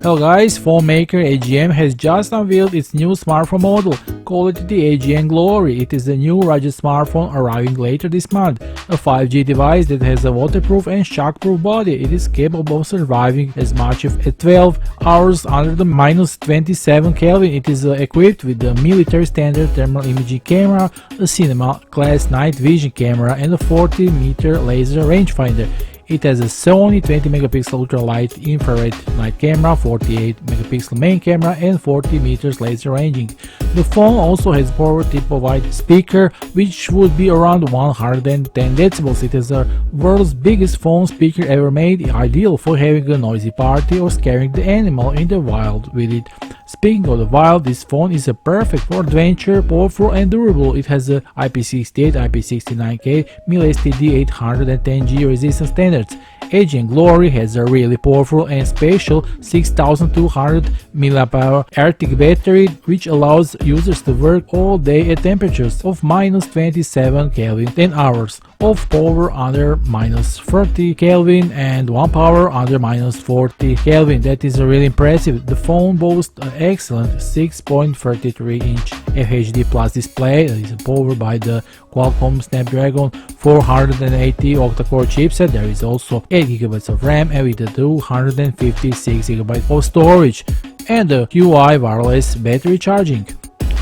Hello guys, phone maker AGM has just unveiled its new smartphone model, called it the AGM Glory. It is a new rugged smartphone arriving later this month, a 5G device that has a waterproof and shockproof body. It is capable of surviving as much as 12 hours under the minus 27 Kelvin. It is equipped with the military standard thermal imaging camera, a cinema class night vision camera, and a 40-meter laser rangefinder. It has a Sony 20MP ultra-light infrared night camera, 48MP main camera, and 40 meters laser ranging. The phone also has power triple-wide speaker, which would be around 110 decibels. It is the world's biggest phone speaker ever made, ideal for having a noisy party or scaring the animal in the wild with it. Speaking of the wild, this phone is perfect for adventure, powerful and durable. It has a IP68, IP69K, mil-STD 810G resistance standards. AGM Glory has a really powerful and special 6200 mAh Arctic battery, which allows users to work all day at temperatures of minus 27 Kelvin, 10 hours of power under minus 30 Kelvin and 1 power under minus 40 Kelvin. That is really impressive. The phone boasts an excellent 6.33-inch FHD Plus display that is powered by the Qualcomm Snapdragon 480 octa-core chipset. There is also 8GB of RAM and with 256GB of storage and the QI wireless battery charging.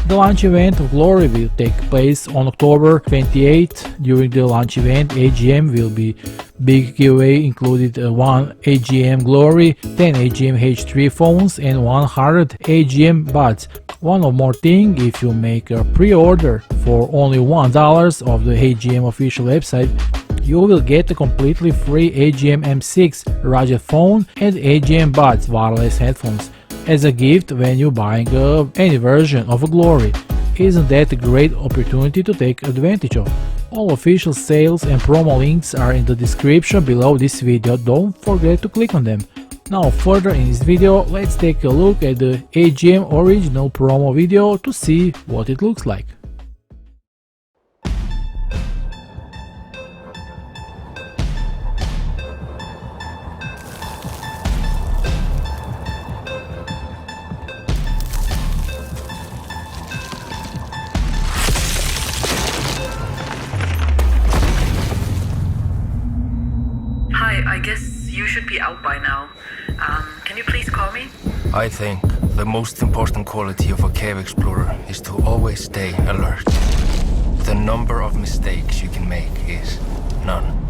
The launch event of Glory will take place on October 28. During the launch event, AGM will be big giveaway included 1 AGM Glory, 10 AGM H3 phones and 100 AGM buds. One more thing, if you make a pre-order for only $1 of the AGM official website, you will get a completely free AGM M6 rugged phone and AGM buds wireless headphones as a gift when you buying any version of a Glory. Isn't that a great opportunity to take advantage of? All official sales and promo links are in the description below this video, don't forget to click on them. Now further in this video, let's take a look at the AGM original promo video to see what it looks like. I guess you should be out by now. Can you please call me? I think the most important quality of a cave explorer is to always stay alert. The number of mistakes you can make is none.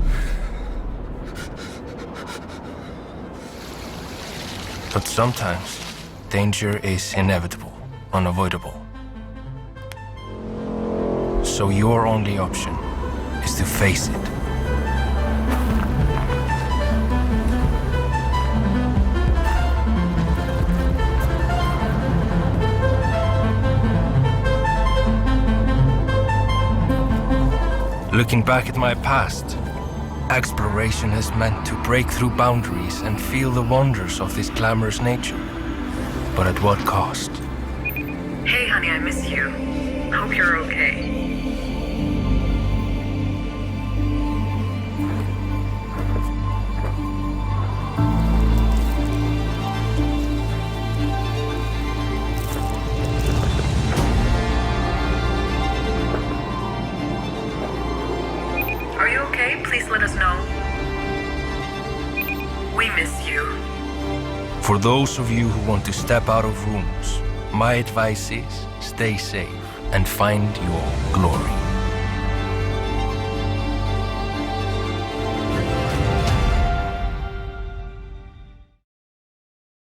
But sometimes danger is inevitable, unavoidable. So your only option is to face it. Looking back at my past, exploration has meant to break through boundaries and feel the wonders of this glamorous nature. But at what cost? Hey honey, I miss you. Hope you're okay. Are you okay? Please let us know. We miss you. For those of you who want to step out of rooms, my advice is stay safe and find your glory.